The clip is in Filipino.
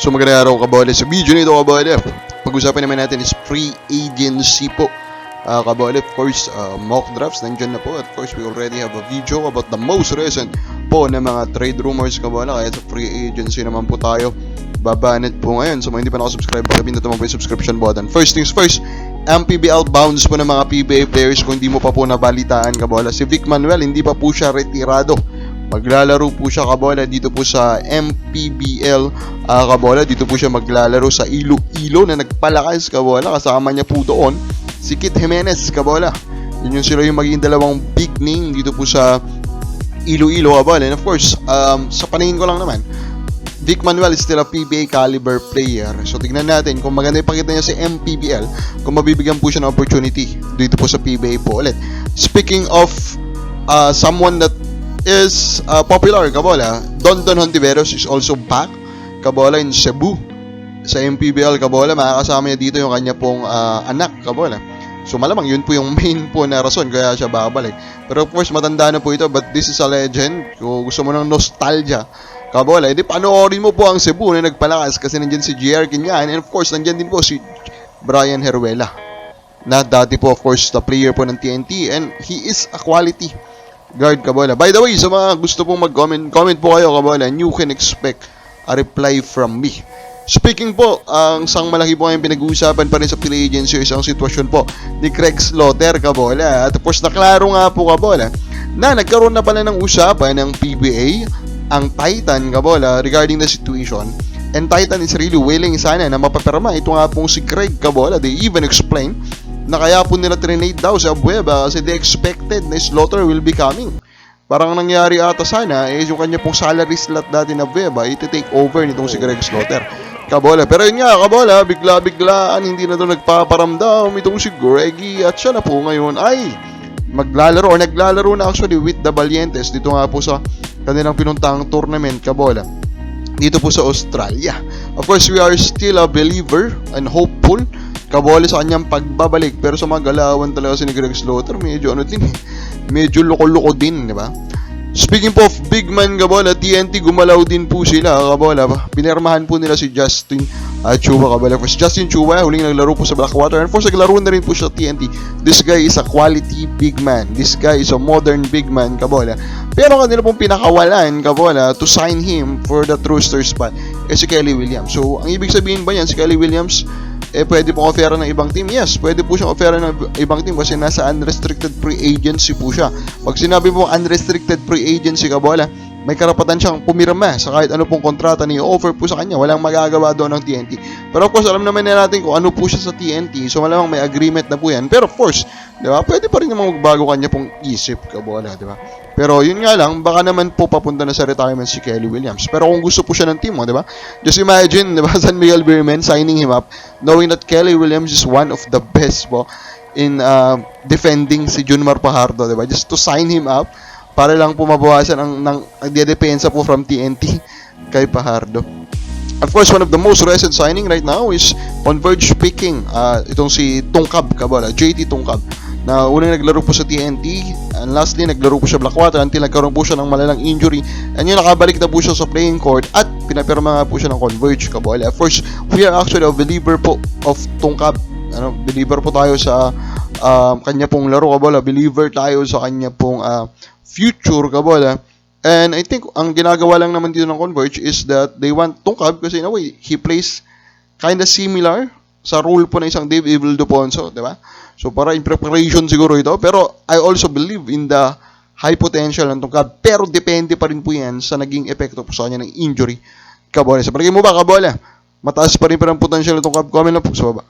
So magandang araw kabole. Sa video nito kabole, pag-usapan naman natin is free agency po. Kabole, of course, mock drafts nandyan na po. Of course, we already have a video about the most recent po na mga trade rumors kabole. Kaya sa free agency naman po tayo babanat po ngayon. So mga hindi pa nakasubscribe, pakipindot naman po yung subscription button. First things first, ang PBL bounds po ng mga PBA players kung hindi mo pa po nabalitaan kabole. Si Vic Manuel, hindi pa po siya retirado. Maglalaro po siya kabola dito po sa MPBL kabola. Dito po siya maglalaro sa Iloilo na nagpalakas kabola. Kasama niya po doon si Kit Jimenez kabola. Yun yung sila yung magiging dalawang big name dito po sa Iloilo kabola. And of course, sa paningin ko lang naman, Vic Manuel is still a PBA caliber player. So tignan natin kung maganda ipakita niya sa MPBL, kung mabibigyan po siya ng opportunity dito po sa PBA po ulit. Speaking of someone that is popular kabola, Don Hontiveros is also back kabola in Cebu sa MPBL kabola. Makakasama niya dito yung kanya pong anak kabola. So malamang yun po yung main po na rason kaya siya babalik. Pero of course matanda na po ito, but this is a legend. Kung gusto mo ng nostalgia kabola, edi panoorin mo po ang Cebu na nagpalakas kasi nandiyan si JR Kinyan, and of course nandiyan din po si Brian Heruela na dati po of course the player po ng TNT, and he is a quality guard kabola. By the way, sa mga gusto pong mag-comment, comment po kayo kabola, and you can expect a reply from me. Speaking po, ang isang malaki po ngayong pinag-uusapan pa rin sa free agency is ang sitwasyon po ni Craig Slaughter kabola. At tapos naklaro nga po kabola na nagkaroon na pala ng usapan ng PBA ang Titan kabola regarding the situation, and Titan is really willing sana na mapapirma ito nga pong si Craig kabola. They even explain na kaya po nila trinade daw sa Abueva kasi they expected na Slaughter will be coming. Parang nangyari ata sana yung kanya pong salary slot dati na Abueva iti-take over nitong si Greg Slaughter kabola. Pero yun nga kabola, bigla-biglaan hindi na doon nagpaparamdam itong si Greggy, at siya na po ngayon ay maglalaro or naglalaro na actually with the Valientes dito nga po sa kanilang pinuntahang tournament kabola dito po sa Australia. Of course, we are still a believer and hopeful kabola sa kanyang pagbabalik, pero sa mga galawan talaga si Greg Slaughter medyo medyo loko-loko din, di ba? Speaking po of big man kabola, TNT gumalaw din po sila kabola. Pinirmahan po nila si Justin Chuba kabola. First, Justin Chuba huling naglaro po sa Blackwater, and first naglaro na rin po siya TNT. This guy is a quality big man. This guy is a modern big man kabola. Pero kanila pong pinakawalan kabola to sign him for the Rooster spot si Kelly Williams. So ang ibig sabihin ba yan, si Kelly Williams pwede pong offer ng ibang team? Yes, pwede po siyang offer ng ibang team kasi nasa unrestricted free agency po siya. Pag sinabi mo unrestricted free agency kabola, may karapatan siyang pumirma sa kahit ano pong kontrata na i-offer po sa kanya. Walang magagawa doon ng TNT. Pero of course, alam naman natin kung ano po siya sa TNT. So malamang may agreement na po yan. Pero of course, di ba, pwede pa rin namang magbago kanya pong isip kabola, di ba? Pero yun nga lang, baka naman po papunta na sa retirement si Kelly Williams. Pero kung gusto po siya ng team mo, di ba? Just imagine, di ba, San Miguel Beermen signing him up, knowing that Kelly Williams is one of the best po in defending si Junmar Fajardo, di ba? Just to sign him up para lang po mabawasan ang dedepensa po from TNT kay Fajardo. Of course, one of the most recent signing right now is Converge picking itong si Tungkab kabola, JT Tungkab, na unang naglaro po sa TNT, and lastly naglaro po siya Blackwater until nagkaroon po siya ng malalang injury, and yun nakabalik na po siya sa playing court at pinapirma nga po siya ng Converge kabola. Of course, we are actually a believer po of Tungkab. Believer po tayo sa kanya pong laro kabola, believer tayo sa kanya pong future kabola. And I think ang ginagawa lang naman dito ng Converge is that they want Tungkab kasi in a way he plays kinda similar sa role po ng isang Dave Evil Duponso, di ba? So para in preparation siguro ito, pero I also believe in the high potential ng Tungkab, pero depende pa rin po yan sa naging epekto po sa kanya ng injury kabola. Sa palagay mo ba kabola, mataas pa rin ang potential ng Tungkab? Comment lang po sa baba.